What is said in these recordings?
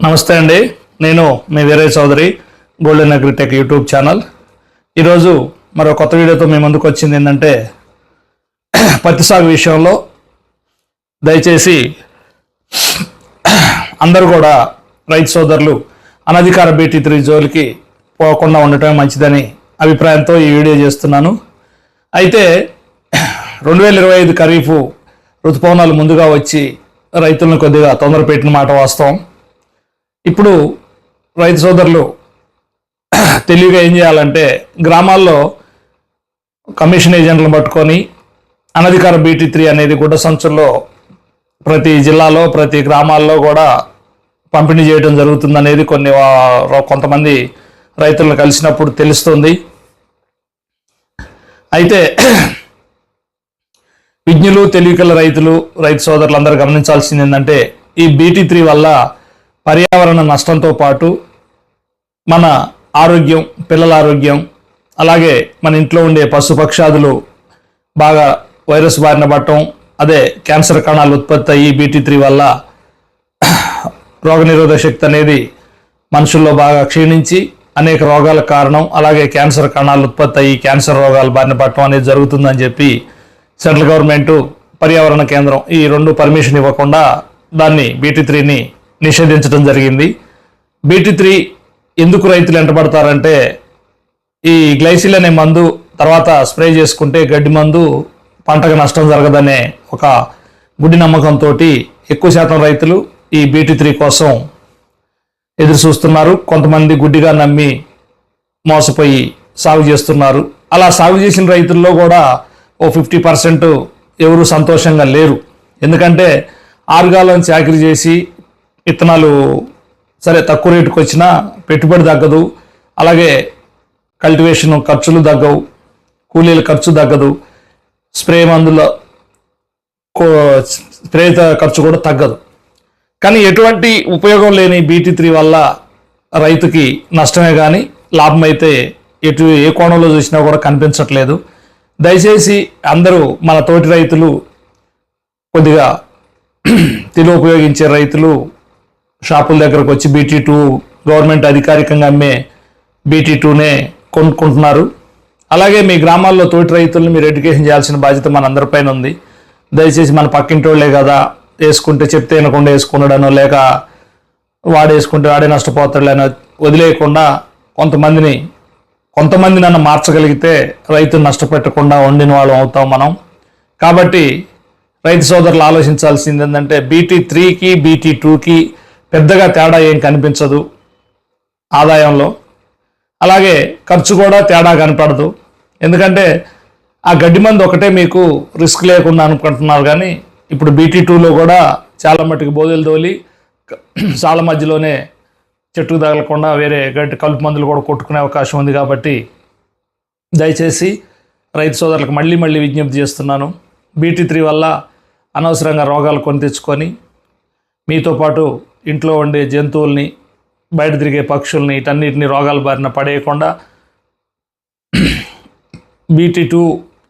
నమస్తే అండి. నేను మీ Veeraiah Chowdary, Golden Agritech YouTube channel. ఈరోజు మరో కొత్త వీడియోతో మీ ముందుకు వచ్చింది ఏంటంటే, పత్తి సాగు విషయంలో దయచేసి అందరూ కూడా రైతు సోదరులు అనధికార BT3 జోలికి పోకుండా ఉండటమే మంచిదని అభిప్రాయంతో ఈ వీడియో చేస్తున్నాను. అయితే 2025 ఖరీఫ్ ఋతుపవనాలు ముందుగా వచ్చి రైతులను కొద్దిగా తొందర పెట్టిన మాట వాస్తవం. ఇప్పుడు రైతు సోదరులు తెలివిగా ఏం చేయాలంటే, గ్రామాల్లో కమిషన్ ఏజెంట్లను పట్టుకొని అనధికార BT3 అనేది గుడ్డ సంచుల్లో ప్రతి జిల్లాలో ప్రతి గ్రామాల్లో కూడా పంపిణీ చేయడం జరుగుతుందనేది కొంతమంది రైతులను కలిసినప్పుడు తెలుస్తుంది. అయితే విజ్ఞులు తెలివికల రైతు సోదరులందరూ గమనించాల్సింది ఏంటంటే, ఈ BT3 వల్ల పర్యావరణ నష్టంతో పాటు మన ఆరోగ్యం, పిల్లల ఆరోగ్యం, అలాగే మన ఇంట్లో ఉండే పశుపక్షాదులు బాగా వైరస్ బారిన పడటం, అదే క్యాన్సర్ కణాలు ఉత్పత్తి అయ్యి BT3 వల్ల రోగనిరోధక శక్తి అనేది మనుషుల్లో బాగా క్షీణించి అనేక రోగాలకు కారణం, అలాగే క్యాన్సర్ కణాలు ఉత్పత్తి అయ్యి క్యాన్సర్ రోగాలు బారిన పడటం అనేది జరుగుతుందని చెప్పి సెంట్రల్ గవర్నమెంట్, పర్యావరణ కేంద్రం ఈ రెండు పర్మిషన్ ఇవ్వకుండా దాన్ని BT3ని నిషేధించడం జరిగింది. BT3 ఎందుకు రైతులు ఎంటబడతారంటే, ఈ గ్లైసిల్ అనే మందు తర్వాత స్ప్రే చేసుకుంటే గడ్డి మందు పంటకు నష్టం జరగదనే ఒక గుడ్డి నమ్మకంతో ఎక్కువ శాతం రైతులు ఈ BT3 కోసం ఎదురు చూస్తున్నారు. కొంతమంది గుడ్డిగా నమ్మి మోసపోయి సాగు చేస్తున్నారు. అలా సాగు చేసిన రైతుల్లో కూడా ఓ 50% ఎవరు సంతోషంగా లేరు. ఎందుకంటే ఆరుగాలం చాకరీ చేసి విత్తనాలు సరే తక్కువ రేటుకు వచ్చినా పెట్టుబడి తగ్గదు, అలాగే కల్టివేషన్ ఖర్చులు తగ్గవు, కూలీల ఖర్చు తగ్గదు, స్ప్రే ఖర్చు కూడా తగ్గదు. కానీ ఎటువంటి ఉపయోగం లేని BT3 వల్ల రైతుకి నష్టమే కానీ లాభం అయితే ఏ కోణంలో చూసినా కూడా కనిపించట్లేదు. దయచేసి అందరూ మన తోటి రైతులు, కొద్దిగా తెలివి ఉపయోగించే రైతులు షాపుల దగ్గరకు వచ్చి BT2 గవర్నమెంట్ అధికారికంగా అమ్మే BT2నే కొనుక్కుంటున్నారు. అలాగే మీ గ్రామాల్లో తోటి రైతులను మీరు ఎడ్యుకేషన్ చేయాల్సిన బాధ్యత మన అందరిపైన ఉంది. దయచేసి మన పక్కింటోళ్లే కదా, వేసుకుంటే చెప్తే వినకుండా వేసుకున్నాడనో, లేక వాడు వేసుకుంటే వాడే నష్టపోతాడనో వదిలేయకుండా కొంతమంది నన్ను మార్చగలిగితే రైతును నష్టపెట్టకుండా వండిన వాళ్ళం అవుతాం మనం. కాబట్టి రైతు సోదరులు ఆలోచించాల్సింది ఏంటంటే, BT3కి BT2కి పెద్దగా తేడా ఏం కనిపించదు ఆదాయంలో, అలాగే ఖర్చు కూడా తేడా కనపడదు. ఎందుకంటే ఆ గడ్డి మందు ఒకటే మీకు రిస్క్ లేకుండా అనుకుంటున్నారు. కానీ ఇప్పుడు BT2లో కూడా చాలా మట్టుకు బోదెలు తోలి చాలా మధ్యలోనే చెట్టుకు తగలకుండా వేరే గడ్డి కలుపు మందులు కూడా కొట్టుకునే అవకాశం ఉంది. కాబట్టి దయచేసి రైతు సోదరులకు మళ్ళీ విజ్ఞప్తి చేస్తున్నాను, BT3 వల్ల అనవసరంగా రోగాలు కొని తెచ్చుకొని మీతో పాటు ఇంట్లో ఉండే జంతువుల్ని, బయట తిరిగే పక్షుల్ని, వీటన్నిటిని రోగాల బారిన పడేయకుండా BT2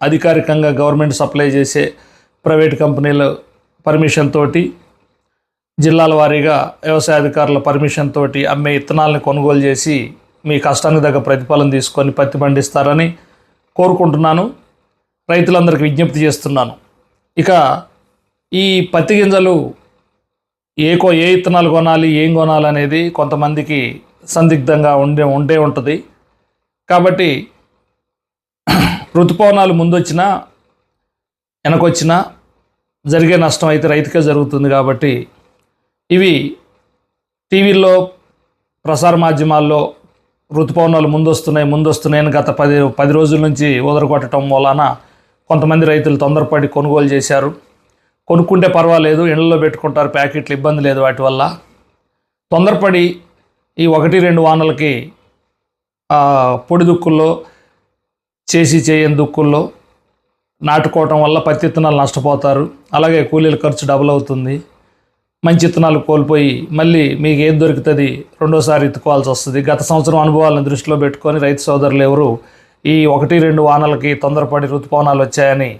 అధికారికంగా గవర్నమెంట్ సప్లై చేసే ప్రైవేట్ కంపెనీల పర్మిషన్ తోటి, జిల్లాల వారీగా వ్యవసాయ అధికారుల పర్మిషన్ తోటి అమ్మే విత్తనాలను కొనుగోలు చేసి మీ కష్టానికి తగ్గ ప్రతిఫలం తీసుకొని పత్తి పండిస్తారని కోరుకుంటున్నాను. రైతులందరికీ విజ్ఞప్తి చేస్తున్నాను. ఇక ఈ పత్తి గింజలు ఏ విత్తనాలు కొనాలి, ఏం కొనాలి అనేది కొంతమందికి సందిగ్ధంగా ఉండే ఉంటుంది. కాబట్టి ఋతుపవనాలు ముందొచ్చినా వెనకొచ్చినా జరిగే నష్టం అయితే రైతుకే జరుగుతుంది. కాబట్టి ఇవి టీవీల్లో, ప్రసార మాధ్యమాల్లో ఋతుపవనాలు ముందొస్తున్నాయని గత 10 రోజుల నుంచి వదలగొట్టడం వలన కొంతమంది రైతులు తొందరపడి కొనుగోలు చేశారు. కొనుక్కుంటే పర్వాలేదు, ఇళ్లలో పెట్టుకుంటారు ప్యాకెట్లు, ఇబ్బంది లేదు. వాటి వల్ల తొందరపడి ఈ 1-2 వానలకి పొడి దుక్కుల్లో చేయని దుక్కుల్లో నాటుకోవటం వల్ల పత్తి విత్తనాలు నష్టపోతారు. అలాగే కూలీల ఖర్చు డబుల్ అవుతుంది. మంచి విత్తనాలు కోల్పోయి మళ్ళీ మీకు ఏది దొరుకుతుంది రెండోసారి ఎత్తుకోవాల్సి వస్తుంది. గత సంవత్సరం అనుభవాలను దృష్టిలో పెట్టుకొని రైతు సోదరులు ఎవరు ఈ 1-2 వానలకి తొందరపడి ఋతుపవనాలు వచ్చాయని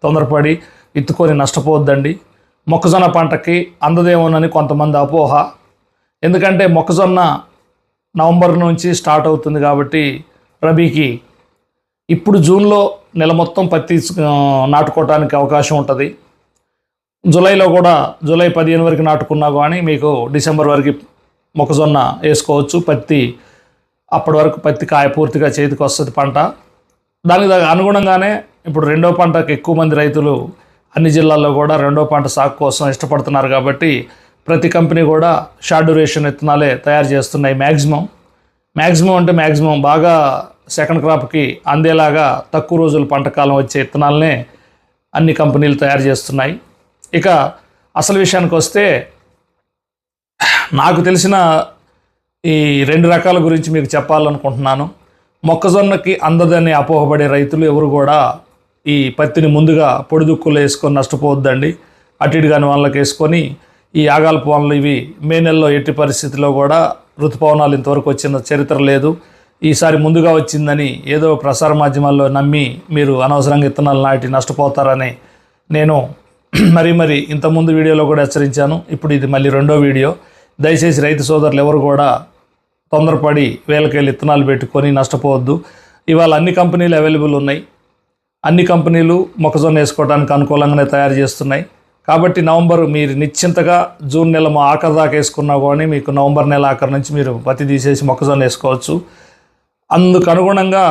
తొందరపడి ఎత్తుకొని నష్టపోవద్దండి. మొక్కజొన్న పంటకి అందదేమోనని కొంతమంది అపోహ. ఎందుకంటే మొక్కజొన్న నవంబర్ నుంచి స్టార్ట్ అవుతుంది కాబట్టి రబీకి ఇప్పుడు జూన్లో నెల మొత్తం పత్తి నాటుకోవడానికి అవకాశం ఉంటుంది. జూలైలో కూడా జూలై 15 వరకు నాటుకున్నా కానీ మీకు డిసెంబర్ వరకు మొక్కజొన్న వేసుకోవచ్చు. పత్తి అప్పటి వరకు పత్తి కాయ పూర్తిగా చేతికి వస్తుంది పంట. దానికి అనుగుణంగానే ఇప్పుడు రెండో పంటకు ఎక్కువ మంది రైతులు అన్ని జిల్లాల్లో కూడా రెండో పంట సాగు కోసం ఇష్టపడుతున్నారు కాబట్టి ప్రతి కంపెనీ కూడా షార్ట్ డ్యూరేషన్ విత్తనాలే తయారు చేస్తున్నాయి. మ్యాక్సిమం అంటే మ్యాక్సిమం బాగా సెకండ్ క్రాప్కి అందేలాగా తక్కువ రోజులు పంట కాలం వచ్చే విత్తనాలనే అన్ని కంపెనీలు తయారు చేస్తున్నాయి. ఇక అసలు విషయానికి వస్తే నాకు తెలిసిన ఈ 2 రకాల గురించి మీకు చెప్పాలనుకుంటున్నాను. మొక్కజొన్నకి అందదని అపోహపడే రైతులు ఎవరు కూడా ఈ పత్తిని ముందుగా పొడిదుక్కులు వేసుకొని నష్టపోవద్దండి. అటు ఇటు కాని వాళ్ళకి వేసుకొని ఈ ఆగాలపు వానలు ఇవి మే నెలలో ఎట్టి పరిస్థితిలో కూడా ఋతుపవనాలు ఇంతవరకు వచ్చిన చరిత్ర లేదు. ఈసారి ముందుగా వచ్చిందని ఏదో ప్రసార మాధ్యమాల్లో నమ్మి మీరు అనవసరంగా విత్తనాలు నాటి నష్టపోతారని నేను మరీ ఇంతకుముందు వీడియోలో కూడా హెచ్చరించాను. ఇప్పుడు ఇది మళ్ళీ రెండో వీడియో. దయచేసి రైతు సోదరులు ఎవరు కూడా తొందరపడి వేలకేళ్ళు విత్తనాలు పెట్టుకొని నష్టపోవద్దు. ఇవాళ అన్ని కంపెనీలు అవైలబుల్ ఉన్నాయి. అన్ని కంపెనీలు మొక్కజొన్న వేసుకోవడానికి అనుకూలంగానే తయారు చేస్తున్నాయి. కాబట్టి నవంబర్ మీరు నిశ్చింతగా జూన్ నెల ఆఖరి దాకా వేసుకున్నా కానీ మీకు నవంబర్ నెల ఆఖరి నుంచి మీరు పత్తి తీసేసి మొక్కజొన్న వేసుకోవచ్చు. అందుకు అనుగుణంగా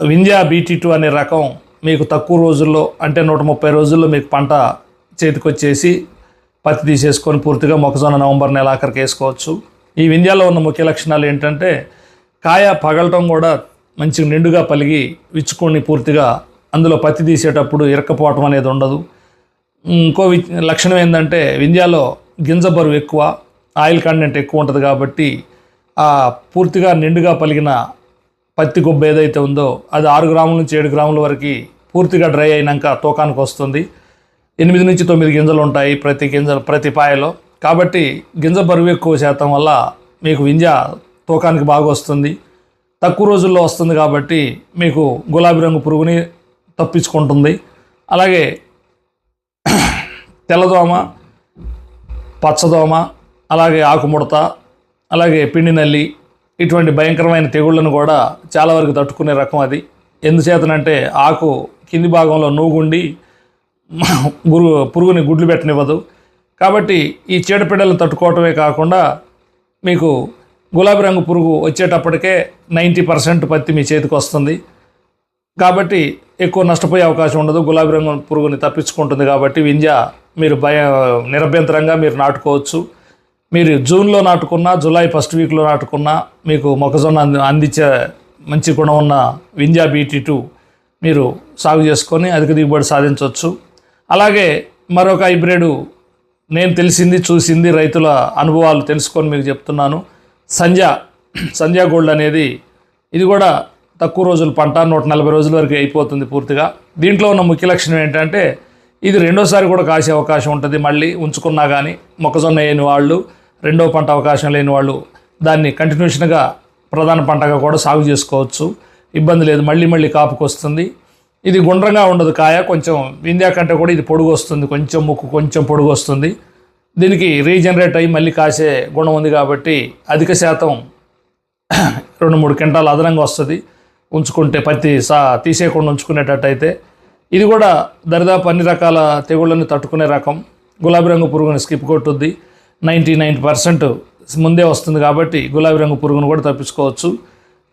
వింధ్యా BT2 అనే రకం మీకు తక్కువ రోజుల్లో అంటే 130 రోజుల్లో మీకు పంట చేతికి వచ్చేసి పత్తి తీసేసుకొని పూర్తిగా మొక్కజొన్న నవంబర్ నెల ఆఖరికి వేసుకోవచ్చు. ఈ వింధ్యాలో ఉన్న ముఖ్య లక్షణాలు ఏంటంటే కాయ పగలటం కూడా మంచిగా నిండుగా పలిగి విచ్చుకొని పూర్తిగా అందులో పత్తి తీసేటప్పుడు ఇరక్కపోవటం అనేది ఉండదు. ఇంకో లక్షణం ఏంటంటే వింధ్యాలో గింజ బరువు ఎక్కువ, ఆయిల్ కంటెంట్ ఎక్కువ ఉంటుంది కాబట్టి ఆ పూర్తిగా నిండుగా పలిగిన పత్తి గుబ్బ ఏదైతే ఉందో అది 6 గ్రాముల నుంచి 7 గ్రాముల వరకు పూర్తిగా డ్రై అయినాక తూకానికి వస్తుంది. 8 నుంచి 9 గింజలు ఉంటాయి ప్రతి పాయలో. కాబట్టి గింజ బరువు ఎక్కువ శాతం వల్ల మీకు వింజ తూకానికి బాగా వస్తుంది. తక్కువ రోజుల్లో వస్తుంది కాబట్టి మీకు గులాబీ రంగు పురుగుని తప్పించుకుంటుంది. అలాగే తెల్లదోమ, పచ్చదోమ, అలాగే ఆకుముడత, అలాగే పిండి నల్లి ఇటువంటి భయంకరమైన తెగుళ్లను కూడా చాలా వరకు తట్టుకునే రకం అది. ఎందుచేతనంటే ఆకు కింది భాగంలో నూగుండి పురుగుని గుడ్లు పెట్టనివ్వదు. కాబట్టి ఈ చీడపీడలను తట్టుకోవటమే కాకుండా మీకు గులాబీ రంగు పురుగు వచ్చేటప్పటికే 90% పత్తి మీ చేతికి వస్తుంది. కాబట్టి ఎక్కువ నష్టపోయే అవకాశం ఉండదు. గులాబీ రంగు పురుగుని తప్పించుకుంటుంది కాబట్టి వింజ మీరు నిరభ్యంతరంగా మీరు నాటుకోవచ్చు. మీరు జూన్లో నాటుకున్నా, జూలై 1st వీక్లో నాటుకున్నా మీకు మొక్కజొన్న అందించే మంచి గుణం ఉన్న వింధ్యా BT2 మీరు సాగు చేసుకొని అధిక దిగుబడి సాధించవచ్చు. అలాగే మరొక హైబ్రిడ్ నేను తెలిసింది చూసింది రైతుల అనుభవాలు తెలుసుకొని మీకు చెప్తున్నాను. సంధ్యా గోల్డ్ అనేది ఇది కూడా తక్కువ రోజుల పంట, 140 రోజుల వరకు అయిపోతుంది పూర్తిగా. దీంట్లో ఉన్న ముఖ్య లక్షణం ఏంటంటే ఇది రెండోసారి కూడా కాసే అవకాశం ఉంటుంది. మళ్ళీ ఉంచుకున్నా కానీ మొక్కజొన్న వేయని వాళ్ళు, రెండో పంట అవకాశం లేని వాళ్ళు దాన్ని కంటిన్యూషన్గా ప్రధాన పంటగా కూడా సాగు చేసుకోవచ్చు. ఇబ్బంది లేదు. మళ్ళీ కాపుకు వస్తుంది. ఇది గుండ్రంగా ఉండదు కాయ, కొంచెం వింధ్యా కంటే కూడా ఇది పొడుగు వస్తుంది, కొంచెం ముక్కు కొంచెం పొడుగు వస్తుంది. దీనికి రీజనరేట్ అయ్యి మళ్ళీ కాసే గుణం ఉంది కాబట్టి అధిక శాతం 2-3 క్వింటాలు అదనంగా వస్తుంది ఉంచుకుంటే, పత్తి తీసేయకుండా ఉంచుకునేటట్టయితే. ఇది కూడా దరిదాపు అన్ని రకాల తెగుళ్ళని తట్టుకునే రకం. గులాబీ రంగు పురుగుని స్కిప్ కొట్టుద్ది. 99% ముందే వస్తుంది కాబట్టి గులాబీ రంగు పురుగును కూడా తప్పించుకోవచ్చు.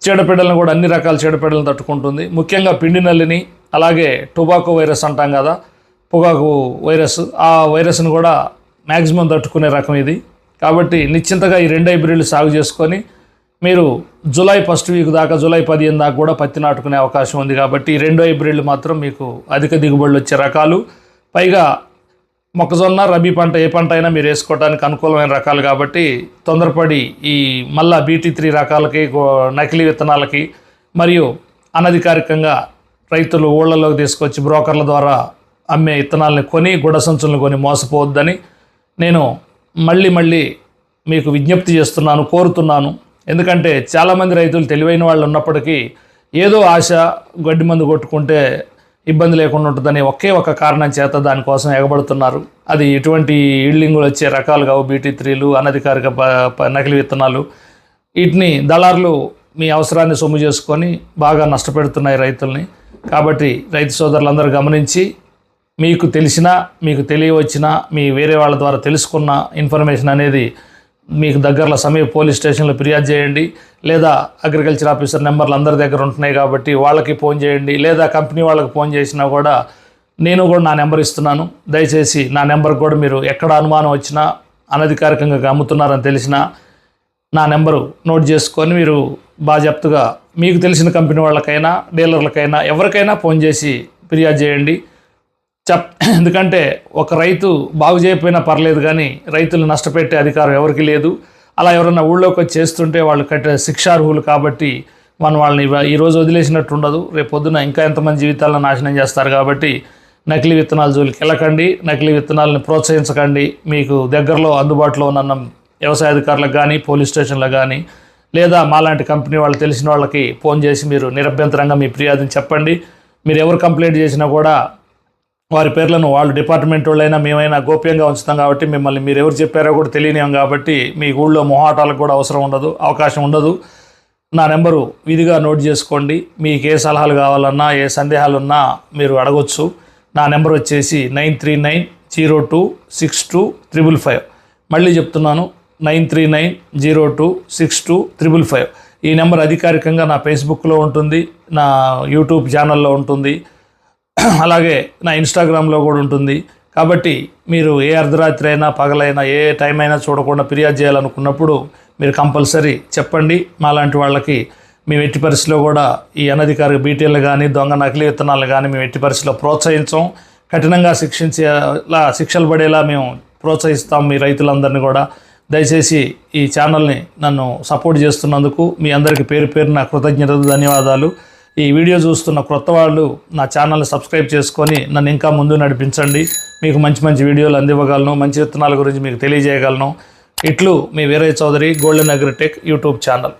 చీడపీడలను కూడా అన్ని రకాల చీడపీడలను తట్టుకుంటుంది. ముఖ్యంగా పిండి నల్లిని, అలాగే టొబాకో వైరస్ అంటాం కదా, పొగాకు వైరస్, ఆ వైరస్ను కూడా మ్యాక్సిమం తట్టుకునే రకం ఇది. కాబట్టి నిశ్చింతగా ఈ 2 హైబ్రిడ్లు సాగు చేసుకొని మీరు జూలై 1st వీక్ దాకా, జూలై 15 దాకా కూడా పత్తి నాటుకునే అవకాశం ఉంది. కాబట్టి ఈ 2 హైబ్రిడ్లు మాత్రం మీకు అధిక దిగుబడులు వచ్చే రకాలు. పైగా మొక్కజొన్న రబీ పంట ఏ పంట అయినా మీరు వేసుకోవడానికి అనుకూలమైన రకాలు కాబట్టి తొందరపడి ఈ మళ్ళా BT3 రకాలకి, నకిలీ విత్తనాలకి మరియు అనధికారికంగా రైతులు ఊళ్ళలోకి తీసుకొచ్చి బ్రోకర్ల ద్వారా అమ్మే విత్తనాలని కొని, గుడ్డ సంచులను కొని మోసపోవద్దని నేను మళ్ళీ మీకు విజ్ఞప్తి చేస్తున్నాను, కోరుతున్నాను. ఎందుకంటే చాలామంది రైతులు తెలివైన వాళ్ళు ఉన్నప్పటికీ ఏదో ఆశ గడ్డి మందు కొట్టుకుంటే ఇబ్బంది లేకుండా ఉంటుందని ఒకే ఒక కారణం చేత దానికోసం ఎగబడుతున్నారు. అది ఎటువంటి ఈల్డింగులు వచ్చే రకాలు కావు, BT3లు, అనధికారిక నకిలీ విత్తనాలు. వీటిని దళారులు మీ అవసరాన్ని సొమ్ము చేసుకొని బాగా నష్టపెడుతున్నాయి రైతుల్ని. కాబట్టి రైతు సోదరులందరూ గమనించి మీకు తెలిసినా మీకు తెలియవచ్చినా మీ వేరే వాళ్ళ ద్వారా తెలుసుకున్న ఇన్ఫర్మేషన్ అనేది మీకు దగ్గరలో సమీప పోలీస్ స్టేషన్లో ఫిర్యాదు చేయండి, లేదా అగ్రికల్చర్ ఆఫీసర్ నెంబర్లు అందరి దగ్గర ఉంటున్నాయి కాబట్టి వాళ్ళకి ఫోన్ చేయండి, లేదా కంపెనీ వాళ్ళకి ఫోన్ చేసినా కూడా నేను కూడా నా నెంబర్ ఇస్తున్నాను. దయచేసి నా నెంబర్ కూడా మీరు ఎక్కడ అనుమానం వచ్చినా అనధికారికంగా అమ్ముతున్నారని తెలిసినా నా నెంబరు నోట్ చేసుకొని మీరు బాజాప్తుగా మీకు తెలిసిన కంపెనీ వాళ్ళకైనా డీలర్లకైనా ఎవరికైనా ఫోన్ చేసి ఫిర్యాదు చేయండి. ఎందుకంటే ఒక రైతు బాగు చేయకపోయినా పర్లేదు, కానీ రైతులు నష్టపెట్టే అధికారం ఎవరికి లేదు. అలా ఎవరన్నా ఊళ్ళోకి వచ్చి చేస్తుంటే వాళ్ళు కట్టే శిక్షార్హులు. కాబట్టి మనం వాళ్ళని ఈరోజు వదిలేసినట్టు ఉండదు, రేపు పొద్దున ఇంకా ఎంతమంది జీవితాలను నాశనం చేస్తారు. కాబట్టి నకిలీ విత్తనాల జోలికి వెళ్ళకండి, నకిలీ విత్తనాలను ప్రోత్సహించకండి. మీకు దగ్గరలో అందుబాటులో ఉన్న వ్యవసాయ అధికారులకు కానీ పోలీస్ స్టేషన్లకు కానీ లేదా మాలాంటి కంపెనీ వాళ్ళు తెలిసిన వాళ్ళకి ఫోన్ చేసి మీరు నిరభ్యంతరంగా మీ ఫిర్యాదుని చెప్పండి. మీరు ఎవరు కంప్లైంట్ చేసినా కూడా వారి పేర్లను వాళ్ళు డిపార్ట్మెంట్ వాళ్ళైనా మేమైనా గోప్యంగా ఉంచుతాం. కాబట్టి మిమ్మల్ని మీరు ఎవరు చెప్పారో కూడా తెలియనియం. కాబట్టి మీ ఊళ్ళో మొహాటాలకు కూడా అవకాశం ఉండదు. నా నెంబరు విధిగా నోట్ చేసుకోండి. మీకు ఏ సలహాలు కావాలన్నా ఏ సందేహాలు ఉన్నా మీరు అడగొచ్చు. నా నెంబర్ వచ్చేసి 9390262555. మళ్ళీ చెప్తున్నాను, 9390262555. ఈ నెంబర్ అధికారికంగా నా ఫేస్బుక్లో ఉంటుంది, నా యూట్యూబ్ ఛానల్లో ఉంటుంది, అలాగే నా ఇన్స్టాగ్రామ్లో కూడా ఉంటుంది. కాబట్టి మీరు ఏ అర్ధరాత్రి అయినా పగలైనా ఏ టైం అయినా చూడకుండా ఫిర్యాదు చేయాలనుకున్నప్పుడు మీరు కంపల్సరీ చెప్పండి. మాలాంటి వాళ్ళకి మేము ఎట్టి పరిస్థితిలో కూడా ఈ అనధికారిక BTలు కానీ దొంగ నకిలీ విత్తనాలు కానీ మేము ఎట్టి పరిస్థితిలో ప్రోత్సహించాం. కఠినంగా శిక్షలు పడేలా మేము ప్రోత్సహిస్తాం మీ రైతులందరినీ కూడా. దయచేసి ఈ ఛానల్ని నన్ను సపోర్ట్ చేస్తున్నందుకు మీ అందరికీ పేరు పేరున కృతజ్ఞతలు, ధన్యవాదాలు. ఈ వీడియో చూస్తున్న క్రొత్త వాళ్ళు నా ఛానల్ని సబ్స్క్రైబ్ చేసుకొని నన్ను ఇంకా ముందు నడిపించండి. మీకు మంచి మంచి వీడియోలు అందివ్వగలను, మంచి విత్తనాల గురించి మీకు తెలియజేయగలను. ఇట్లు మీ Veeraiah Chowdary, Golden Agritech YouTube channel.